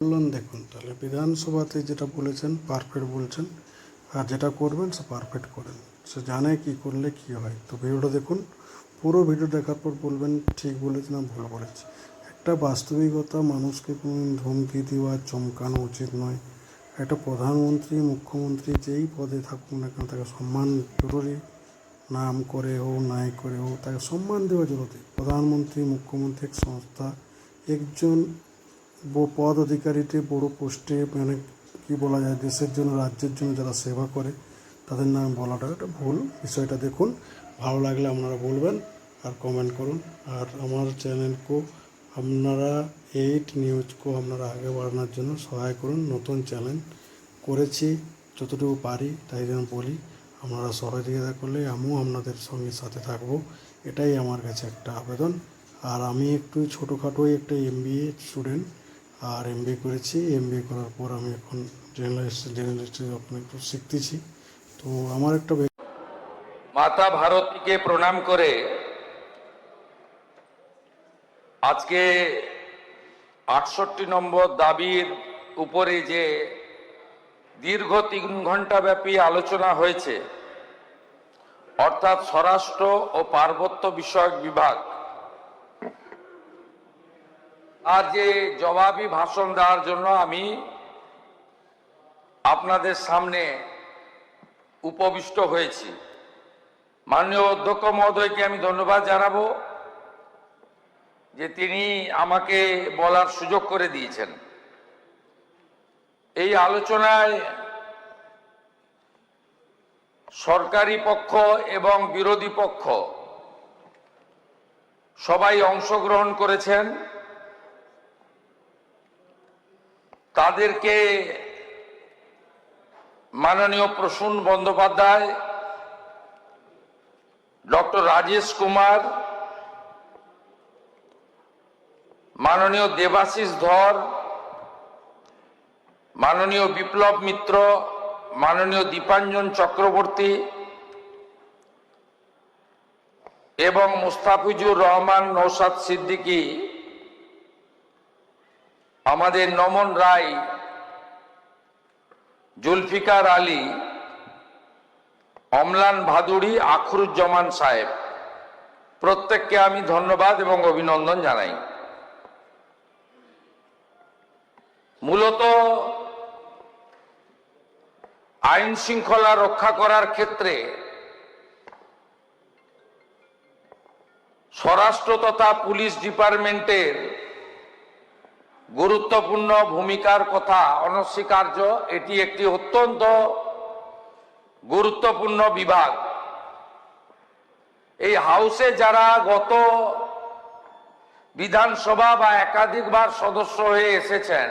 বললাম দেখুন, তাহলে বিধানসভাতে যেটা বলেছেন পারফেক্ট বলছেন, আর যেটা করবেন সে পারফেক্ট করেন। সে জানে কি করলে কি হয়। তো ভিডিওটা দেখুন, পুরো ভিডিও দেখার পর বলবেন ঠিক বলেছি না ভুল বলেছি। একটা বাস্তবিকতা, মানুষকে কোনো ধমকি দেওয়া চমকানো উচিত নয়। একটা প্রধানমন্ত্রী মুখ্যমন্ত্রী যেই পদে থাকুক না কেন তাকে সম্মান জরুরি। নাম করে হোক নাই করে হোক তাকে সম্মান দেওয়া জরুরি। প্রধানমন্ত্রী মুখ্যমন্ত্রী এক সংস্থা, একজন পদ অধিকারীতে বড় পোস্টে, মানে কী বলা যায়, দেশের জন্য রাজ্যের জন্য যারা সেবা করে তাদের নাম বলাটা একটা ভুল। বিষয়টা দেখুন, ভালো লাগলে আপনারা বলবেন আর কমেন্ট করুন। আর আমার চ্যানেলকে আপনারা 8 নিউজকে আপনারা আগে বাড়ানোর জন্য সহায় করুন। নতুন চ্যানেল করেছি, যতটুকু পারি তাই যেন বলি। আপনারা সহযোগিতা করলে আমিও আপনাদের সঙ্গে সাথে থাকবো, এটাই আমার কাছে একটা আবেদন। আর আমি একটু ছোটোখাটোই একটা MBA স্টুডেন্ট, আর MBA করেছি। MBA করার পর আমি এখন জেনারেলিস্ট আপনি একটু শিখতেছি। তো আমার একটা মাতা ভারতীকে প্রণাম করে আজকে 68 নম্বর দাবির উপরে যে দীর্ঘ 3 ঘন্টা ব্যাপী আলোচনা হয়েছে, অর্থাৎ স্বরাষ্ট্র ও পার্বত্য বিষয়ক বিভাগ আর যে জবাবি ভাষণ দেওয়ার জন্য আমি আপনাদের সামনে উপবিষ্ট হয়েছি। মাননীয় অধ্যক্ষ মহোদয়কে আমি ধন্যবাদ জানাবো যে তিনি আমাকে বলার সুযোগ করে দিয়েছেন। এই আলোচনায় সরকারি পক্ষ এবং বিরোধী পক্ষ সবাই অংশগ্রহণ করেছেন। তাদেরকে মাননীয় প্রসূন বন্দ্যোপাধ্যায়, ডক্টর রাজেশ কুমার, মাননীয় দেবাশিস ধর, মাননীয় বিপ্লব মিত্র, মাননীয় দীপাঞ্জন চক্রবর্তী এবং মুস্তাফিজুর রহমান, নওশাদ সিদ্দিকী, আমাদের নমন রায়, জুলফিকার আলী, অমলান ভাদুড়ী, আখরুজ্জামান সাহেব, প্রত্যেককে আমি ধন্যবাদ এবং অভিনন্দন জানাই। মূলত আইন শৃঙ্খলা রক্ষা করার ক্ষেত্রে স্বরাষ্ট্র তথা পুলিশ ডিপার্টমেন্টের গুরুত্বপূর্ণ ভূমিকার কথা অনস্বীকার্য। এটি একটি অত্যন্ত গুরুত্বপূর্ণ বিভাগ। এই হাউসে যারা গত বিধানসভা বা একাধিকবার সদস্য হয়ে এসেছেন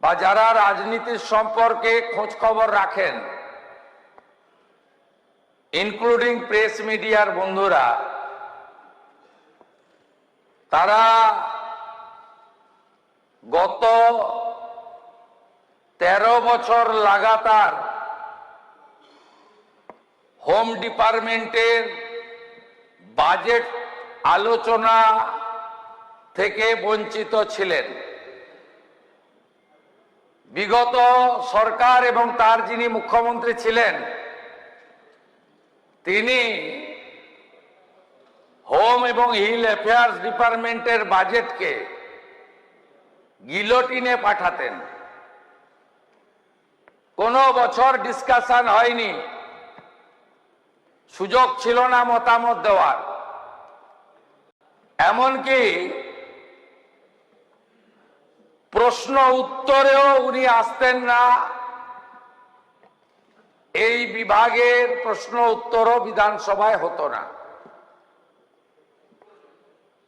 বা যারা রাজনীতির সম্পর্কে খোঁজ খবর রাখেন, ইনক্লুডিং প্রেস মিডিয়ার বন্ধুরা, তারা গত 13 বছর লাগাতার হোম ডিপার্টমেন্টের বাজেট আলোচনা থেকে বঞ্চিত ছিলেন। বিগত সরকার এবং তার যিনি মুখ্যমন্ত্রী ছিলেন, তিনি হোম এবং হিল অ্যাফেয়ার্স ডিপার্টমেন্টের বাজেটকে গিলোটিনে পাঠাতেন। কোনো বছর ডিসকাশন হয়নি, সুযোগ ছিল না মতামত দেওয়ার। এমনকি প্রশ্ন উত্তরেও উনি আসতেন না। এই বিভাগের প্রশ্ন উত্তরও বিধানসভায় হতো না।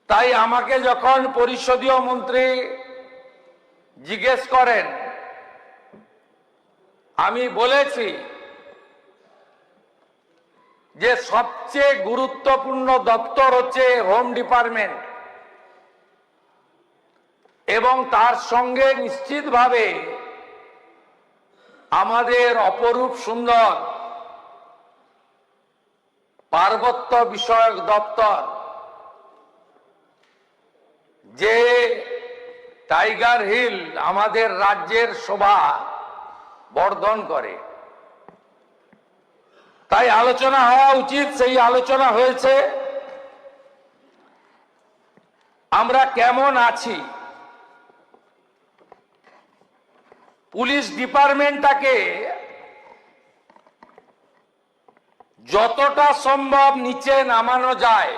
তাই আমাকে যখন পরিষদীয় মন্ত্রী জিজ্ঞেস করেন, আমি বলেছি যে সবচেয়ে গুরুত্বপূর্ণ দপ্তর হচ্ছে হোম ডিপার্টমেন্ট, এবং তার সঙ্গে নিশ্চিতভাবে আমাদের অপরূপ সুন্দর পার্বত্য বিষয়ক দপ্তর, যে টাইগার হিল আমাদের রাজ্যের শোভা বর্ধন করে। তাই আলোচনা হওয়া উচিত, সেই আলোচনা হয়েছে। আমরা কেমন আছি, পুলিশ ডিপার্টমেন্টটাকে যতটা সম্ভব নিচে নামানো যায়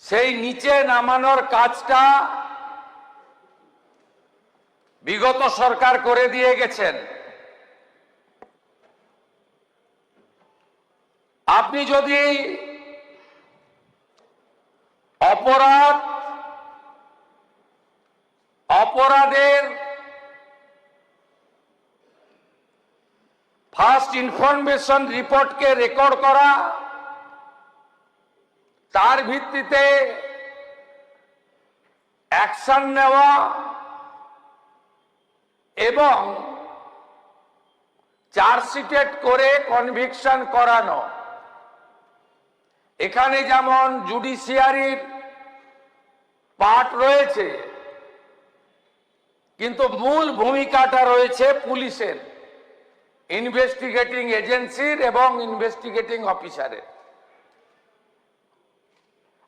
সেই নিচে নামানোর কাজটা বিগত সরকার করে দিয়ে গেছেন। আপনি যদি অপরাধের ফার্স্ট ইনফরমেশন রিপোর্টকে রেকর্ড করা, তার ভিত্তিতে অ্যাকশন নেওয়া এবং চার্জশিটেড করে কনভিকশন করানো, এখানে যেমন জুডিশিয়ারির পার্ট রয়েছে, কিন্তু মূল ভূমিকাটা রয়েছে পুলিশের, ইনভেস্টিগেটিং এজেন্সির এবং ইনভেস্টিগেটিং অফিসারের।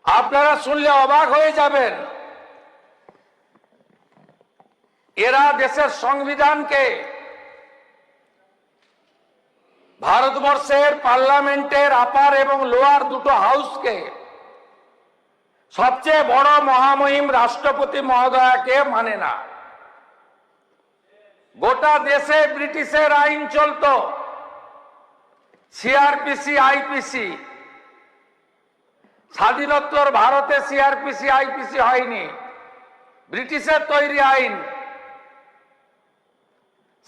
আপনারা শুনলে অবাক হয়ে যাবেন, এরা দেশের সংবিধানকে, ভারতবর্ষের পার্লামেন্টের আপার এবং লোয়ার দুটো হাউসকে, সবচেয়ে বড় মহামহিম রাষ্ট্রপতি মহোদয়াকে মানে না। গোটা দেশে ব্রিটিশের আইন চলতো, সিআরপিসি, আইপিসি। স্বাধীনোত্তর ভারতে সিআরপিসি, আইপিসি হয়নি, ব্রিটিশের তৈরি আইন।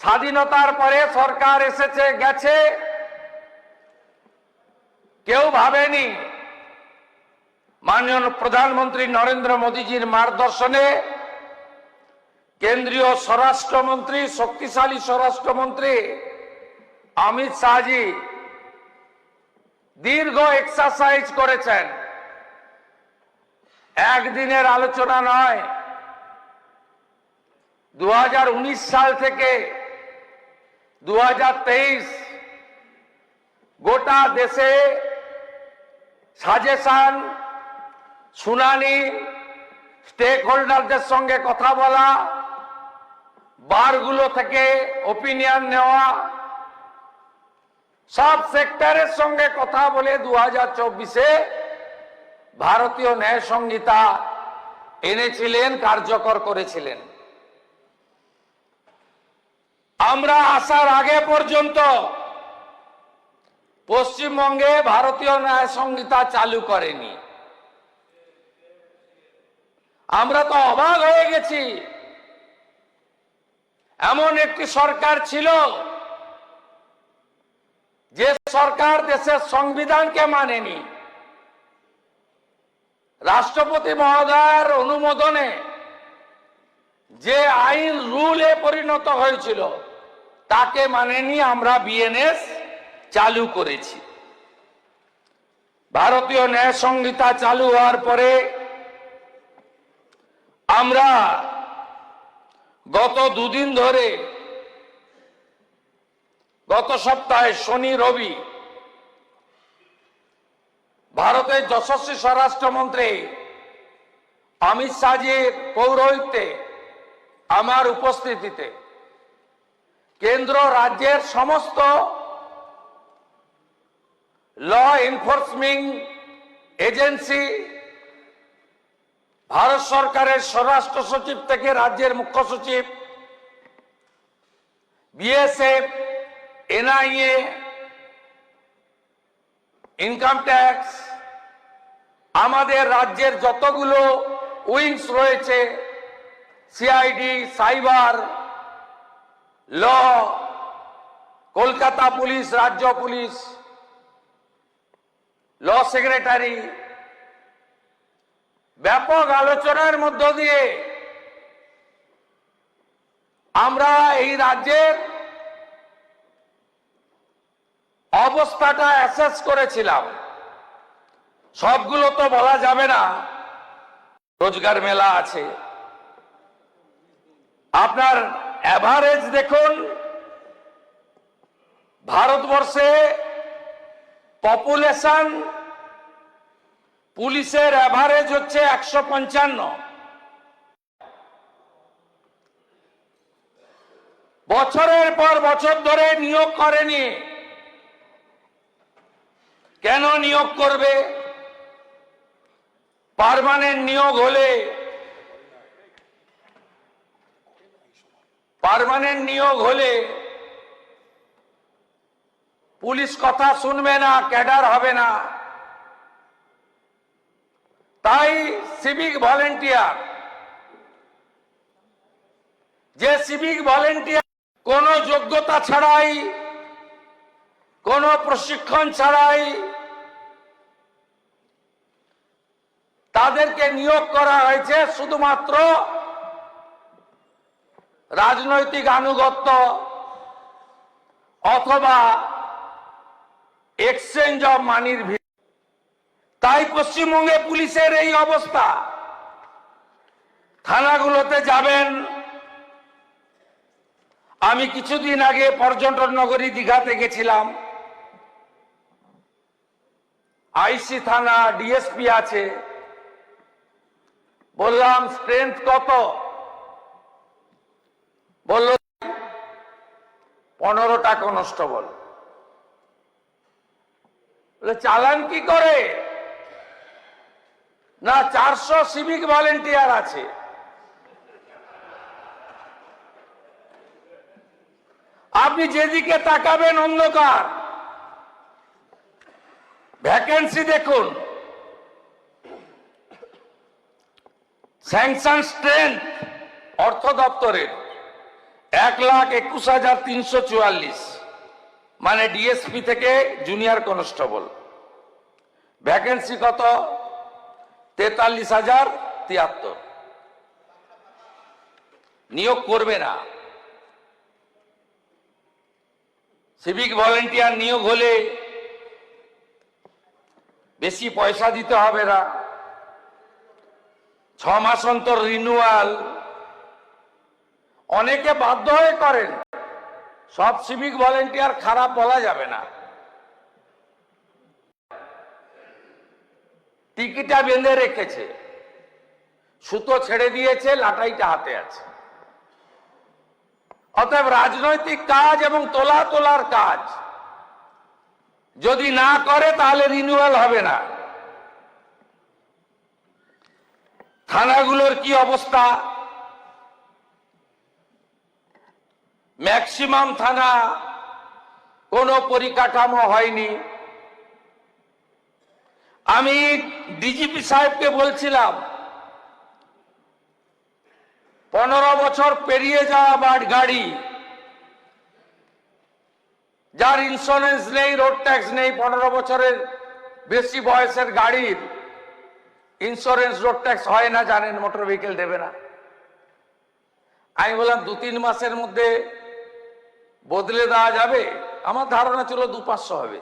স্বাধীনতার পরে সরকার এসেছে গেছে, কেউ ভাবেনি মাননীয় প্রধানমন্ত্রী নরেন্দ্র মোদীজির মার্গদর্শনে কেন্দ্রীয় স্বরাষ্ট্রমন্ত্রী, শক্তিশালী স্বরাষ্ট্রমন্ত্রী অমিত শাহজি দীর্ঘ এক্সারসাইজ করেছেন। একদিনের আলোচনা নয়, 2019 সাল থেকে 2023 গোটা দেশে সাজেশন, শুনানি, স্টেক হোল্ডারদের সঙ্গে কথা বলা, বারগুলো থেকে ওপিনিয়ন নেওয়া, সব সেক্টরের সঙ্গে কথা বলে 2024-এ ভারতীয় ন্যায় সংহিতা এনেছিলেন, কার্যকর করেছিলেন। আমরা আসার আগে পর্যন্ত পশ্চিমবঙ্গে ভারতীয় ন্যায় সংহিতা চালু করেনি। আমরা তো অবাক হয়ে গেছি, এমন একটি সরকার ছিল যে সরকার দেশের সংবিধানকে মানেনি। রাষ্ট্রপতি মহোদয়ের অনুমোদনে যে আইন রুলে পরিণত হয়েছিল তাকে মানেনি। আমরা বিএনএস চালু করেছি। ভারতীয় ন্যায় সংহিতা চালু হওয়ার পরে আমরা গত দুদিন ধরে, গত সপ্তাহে শনি রবি, ভারতের যশস্বী স্বরাষ্ট্রমন্ত্রী অমিত শাহজির পৌরোহিত্যে, আমার উপস্থিতিতে কেন্দ্র রাজ্যের সমস্ত ল এনফোর্সমেন্ট এজেন্সি, ভারত সরকারের স্বরাষ্ট্র সচিব থেকে রাজ্যের মুখ্য সচিব, বিএসএফ, এনআইএ, ইনকাম ট্যাক্স, আমাদের রাজ্যের যতগুলো উইংস রয়েছে, সিআইডি, সাইবার, ল, কলকাতা পুলিশ, রাজ্য পুলিশ, ল সেক্রেটারি, ব্যাপক আলোচনার মধ্য দিয়ে আমরা এই রাজ্যের অবস্থাটা অ্যাসেস করেছিলাম। সবগুলো তো বলা যাবে না, রোজগার মেলা আছে। আপনার অ্যাভারেজ দেখুন, ভারতবর্ষে পপুলেশন পুলিশের অ্যাভারেজ হচ্ছে 155। বছরের পর বছর ধরে নিয়োগ করেনি। কেন নিয়োগ করবে? পার্মানেন্ট নিয়োগ হলে পুলিশ কথা শুনবে না, ক্যাডার হবে না। তাই সিভিক ভলেন্টিয়ার, কোনো যোগ্যতা ছাড়াই, কোনো প্রশিক্ষণ ছাড়াই তাদেরকে নিয়োগ করা হয়েছে শুধুমাত্র রাজনৈতিক আনুগত্য অথবা এক্সচেঞ্জ অফ মানির ভিত্তিতে। তাই পশ্চিমবঙ্গে পুলিশের এই অবস্থা। থানাগুলোতে যাবেন, আমি কিছুদিন আগে পর্যটন নগরী দীঘাতে গেছিলাম। আইসি থানা, ডিএসপি আছে। বললাম স্ট্রেংথ কত? বলল 15টা কনস্টেবল। চালান কি করে? না, 400 সিভিক ভলেন্টিয়ার আছে। আপনি যেদিকে তাকাবেন অন্ধকার। ভ্যাকেন্সি দেখুন, স্যাংশন স্ট্রেংথ অর্থ দপ্তরের 1,21,344, মানে ডিএসপি থেকে জুনিয়র কনস্টেবল। ভ্যাকেন্সি কত? 43,073। নিয়োগ করবে না। সিভিক ভলেন্টিয়ার নিয়োগ হলে বেশি পয়সা দিতে হবে না, 6 মাস অন্তর রিনিউয়াল। অনেকে বাধ্য হয়ে করেন, সব সিভিক ভলেন্টিয়ার খারাপ বলা যাবে না। টিকিটা বেঁধে রেখেছে, সুতো ছেড়ে দিয়েছে, লাটাইটা হাতে আছে। অতএব রাজনৈতিক কাজ এবং তোলার কাজ যদি না করে তাহলে রিনিউয়াল হবে না। থানাগুলোর কি অবস্থা? ম্যাক্সিমাম থানা কোনো পরিকাঠামো হয়নি। আমি ডিজিপি সাহেবকে বলছিলাম, 15 বছর পেরিয়ে যাওয়া গাড়ি, যার ইন্স্যুরেন্স নেই, রোড ট্যাক্স নেই, 15 বছরের বেশি বয়সের গাড়ির ইন্স্যুরেন্স, রোড ট্যাক্স হয় না, জানেন, মোটর ভেহিকেল দেবে না। আমি বললাম 2-3 মাসের মধ্যে বদলে দেওয়া যাবে? আমার ধারণা ছিল 200-500 হবে।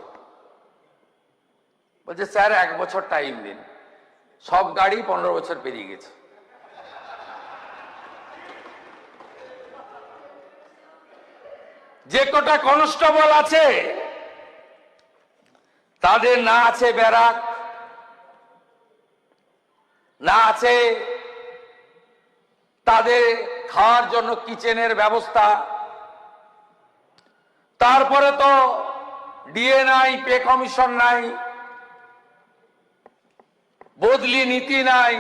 বলছে স্যার 1 বছর টাইম দিন। সব গাড়ি 15 বছর পেরিয়ে গেছে। যে কটা কনস্টেবল আছে তাদের না আছে ব্যারাক, না আছে তাদের খাওয়ার জন্য কিচেনের ব্যবস্থা। তারপরে তো ডিএ নাই, পে কমিশন নাই, বদলি নীতি নাই,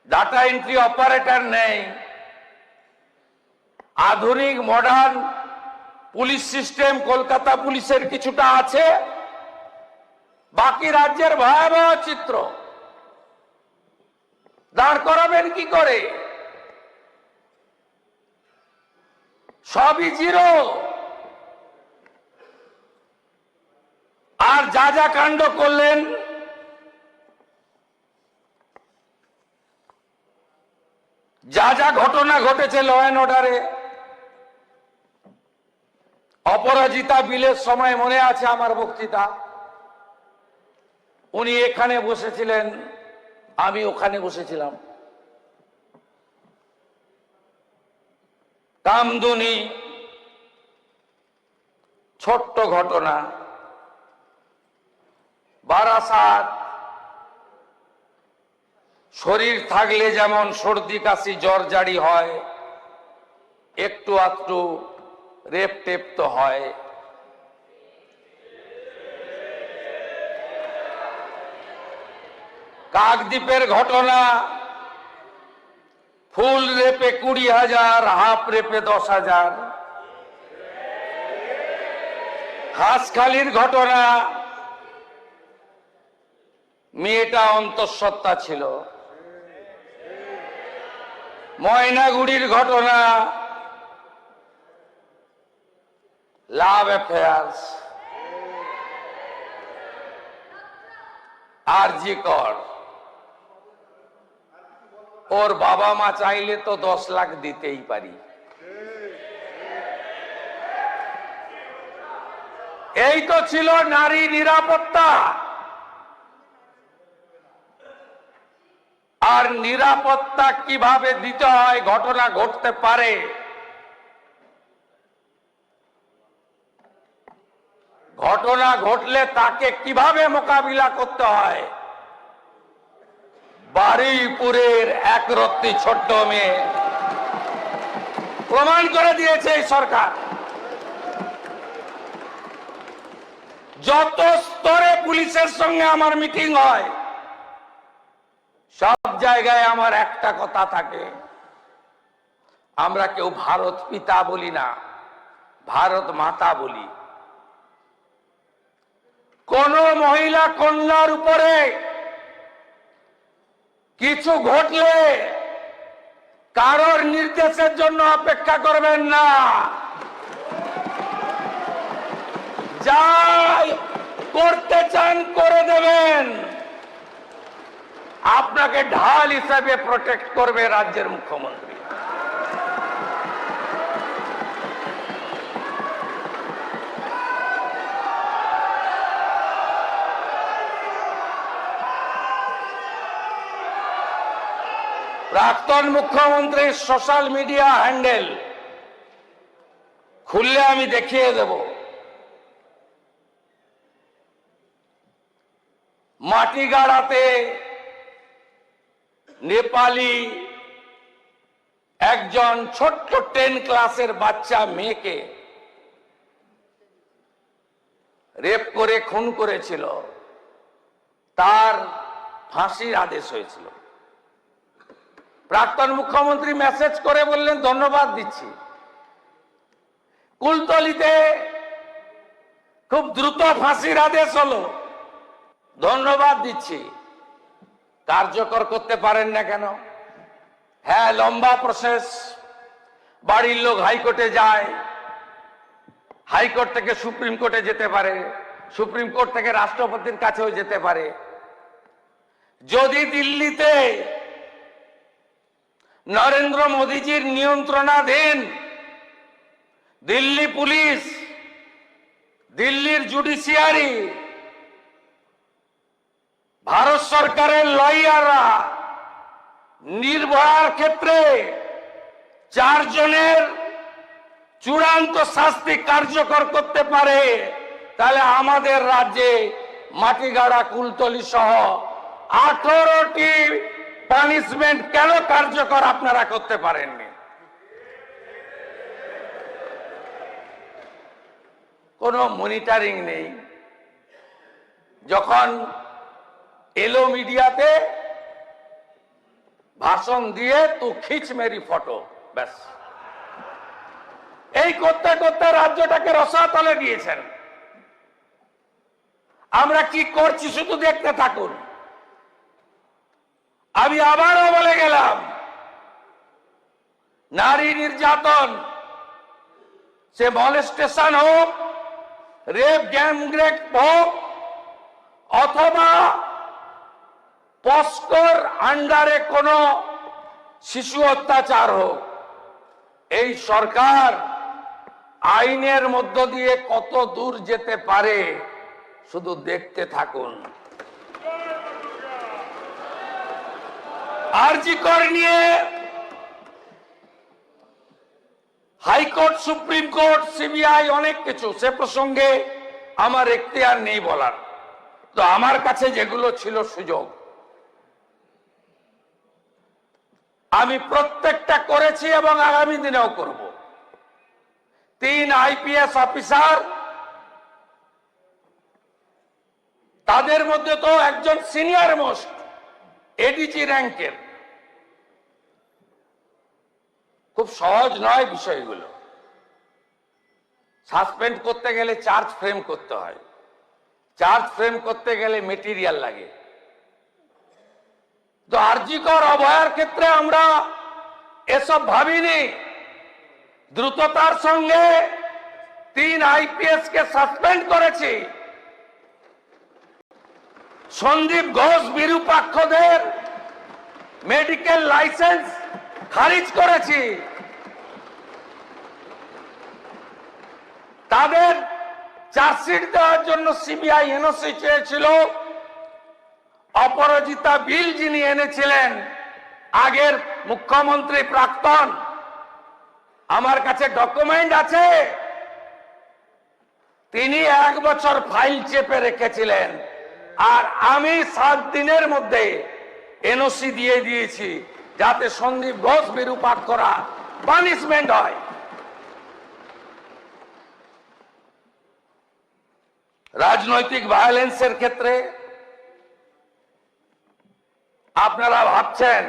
ডাটা এন্ট্রি অপারেটর নেই। আধুনিক মডার্ন পুলিশ সিস্টেম কলকাতা পুলিশের কিছুটা আছে, বাকি রাজ্যের ভয়াবহ চিত্র। দাঁড় করাবেন কি করে? সবই জিরো। আর যা যা কাণ্ড করলেন, যা যা ঘটনা ঘটেছে ল অ্যান্ড অর্ডারে, অপরাজিতা বিলের সময় মনে আছে আমার বক্তৃতা। উনি এখানে বসেছিলেন, আমি ওখানে বসেছিলাম। কামদুনি, ছোট্ট ঘটনা। বারাসাত, শরীর থাকলে যেমন সর্দি কাশি জ্বর জারি হয়, একটু আধটু রেপ টেপ তো হয়। কাকদ্বীপের ঘটনা, ফুল রেপে 20,000, হাফ রেপে 10,000। হাঁসখালির ঘটনা, মেয়েটা অন্তঃসত্ত্বা ছিল। ময়নাগুড়ির ঘটনা, লাভ অ্যাফেয়ার্স। আরজি কর, ওর বাবা মা চাইলে তো 10 লাখ দিতেই পারি। এই তো ছিল নারী নিরাপত্তা। আর নিরাপত্তা কিভাবে দিতে হয়, ঘটনা ঘটতে পারে, ঘটনা ঘটলে তাকে কিভাবে মোকাবিলা করতে হয়, বারুইপুরের একরত্তি ছোট্ট মেয়ে প্রমাণ করে দিয়েছে এই সরকার। যত স্তরে পুলিশের সঙ্গে আমার মিটিং হয়, সব জায়গায় আমার একটা কথা থাকে, আমরা কেউ ভারত পিতা বলি না, ভারত মাতা বলি। কোন মহিলা কন্যার উপরে কিছু ঘটলে কারোর নির্দেশের জন্য অপেক্ষা করবেন না, যাই করতে চান করে দেবেন। আপনাকে ঢাল হিসেবে প্রোটেক্ট করবে রাজ্যের মুখ্যমন্ত্রী। প্রাক্তন মুখ্যমন্ত্রীর সোশ্যাল মিডিয়া হ্যান্ডেল খুললে আমি দেখিয়ে দেব। মাটিগাড়াতে নেপালি একজন ছোট্ট 10 ক্লাসের বাচ্চা মেয়েকে রেপ করে খুন করেছিল, তার ফাঁসির আদেশ হয়েছিল। প্রাক্তন মুখ্যমন্ত্রী মেসেজ করে বললেন ধন্যবাদ দিচ্ছি। কুলতলিতে খুব দ্রুত ফাঁসির আদেশ হলো, ধন্যবাদ দিচ্ছি। কার্যকর করতে পারেন না কেন? হ্যাঁ, লম্বা প্রসেস, বাড়ির লোক হাইকোর্টে যায়, হাইকোর্ট থেকে সুপ্রিম কোর্টে যেতে পারে, সুপ্রিম কোর্ট থেকে রাষ্ট্রপতির কাছেও যেতে পারে। যদি দিল্লিতে নরেন্দ্র মোদীজির নিয়ন্ত্রণাধীন দিল্লি পুলিশ, দিল্লির জুডিশিয়ারি, ভারত সরকারের লয়াররা নির্ভয়ার ক্ষেত্রে 4 জনের চূড়ান্ত শাস্তি কার্যকর করতে পারে, তাহলে আমাদের রাজ্যে মাটিগাড়া, কুলতলি সহ 18টি পানিশমেন্ট কেন কার্যকর আপনারা করতে পারেননি? কোনো মনিটরিং নেই। যখন এলো মিডিয়াতে, ভাষণ দিয়ে তো খিচ মেরি ফটো, ব্যাস। এই করতে করতে রাজ্যটাকে রসাতলে দিয়েছেন। আমরা কি করছি শুধু দেখতে থাকুন। আমি আবারও বলে গেলাম, নারী নির্যাতন, সে মলেস্টেশন হোক, রেপ গ্যাংরেপ হোক, অথবা পস্কোর আন্ডারে কোনো শিশু অত্যাচার হোক, এই সরকার আইনের মধ্য দিয়ে কত দূর যেতে পারে শুধু দেখতে থাকুন। আরজি কর নিয়ে হাইকোর্ট, সুপ্রিম কোর্ট, সিবিআই অনেক কিছু, সে প্রসঙ্গে আমার এখতিয়ার নেই বলার। তো আমার কাছে যেগুলো ছিল সুযোগ, আমি প্রত্যেকটা করেছি এবং আগামী দিনেও করব। 3 আইপিএস অফিসার, তাদের মধ্যে তো একজন সিনিয়র মোস্ট এডিজি র্যাঙ্কের। খুব সহজ নয় বিষয়গুলো। সাসপেন্ড করতে গেলে চার্জ ফ্রেম করতে হয়, চার্জ ফ্রেম করতে গেলে মেটেরিয়াল লাগে। তো আরজি কর অভয়ার ক্ষেত্রে আমরা এসব ভাবিনি। দ্রুততার সঙ্গে 3 আইপিএস কে সাসপেন্ড করেছি। সন্দীপ ঘোষ বিরূপাক্ষদের মেডিকেল লাইসেন্স খারিজ করেছি। তাদের চার্জশিট দেওয়ার জন্য সিবিআই এনওসি চেয়েছিল। অপরাজিতা বিল যিনি এনেছিলেন, আগের মুখ্যমন্ত্রী প্রাক্তন, আমার কাছে ডকুমেন্ট আছে, তিনি 1 বছর ফাইল চেপে রেখেছিলেন। আর আমি 7 দিনের মধ্যে এনওসি দিয়ে দিয়েছি, যাতে সন্দীপ ঘোষ বিরূপাক্ষরা পানিশমেন্ট হয়। রাজনৈতিক ভায়োলেন্সের ক্ষেত্রে আপনারা ভাবছেন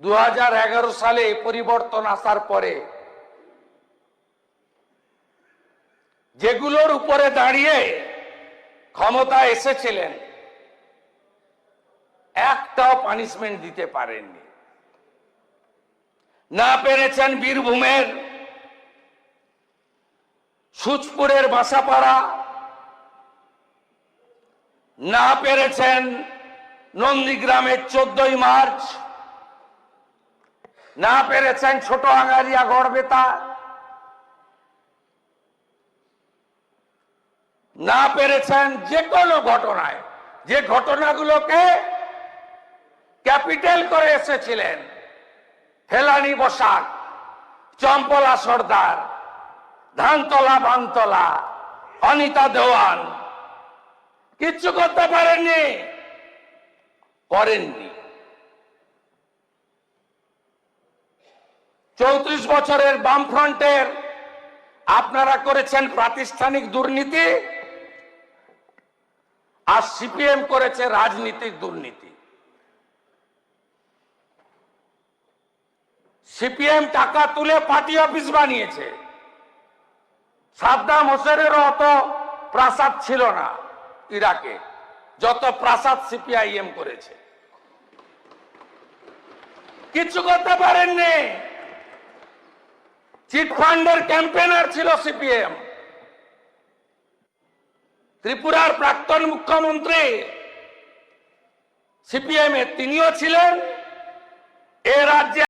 2011 সালে পরিবর্তন আসার পরে যেগুলোর উপরে দাঁড়িয়ে ক্ষমতা এসেছিলেন, একটাও পানিশমেন্ট দিতে পারেননি। না পেরেছেন বীরভূমের সুচপুরের বাসাপাড়া, না পেরেছেন নন্দীগ্রামের 14ই মার্চ, না পেরেছেন ছোট আঙ্গারিয়া গড়বেতা, না পেরেছেন যে কোনো ঘটনায়, যে ঘটনাগুলোকে ক্যাপিটাল করে এসেছিলেন, ফেলানি বসাক, চম্পলা সর্দার, ধানতলা বানতলা, অনিতা দেওয়ান, কিচ্ছু করতে পারেননি, করেননি। 34 বছরের বামফ্রন্টের আপনারা করেছেন প্রাতিষ্ঠানিক দুর্নীতি, আর সিপিএম করেছে রাজনীতিক দুর্নীতি। সিপিএম টাকা তুলে পার্টি অফিস বানিয়েছে। সাদ্দাম হোসেনেরও অত প্রাসাদ ছিল না ইরাকে, যত প্রাসাদ সিপিআইএম করেছে। কিছু করতে পারেননি। চিটফান্ডের ক্যাম্পেনার ছিল সিপিএম। ত্রিপুরার প্রাক্তন মুখ্যমন্ত্রী সিপিএম এর, তিনিও ছিলেন। এ রাজ্যে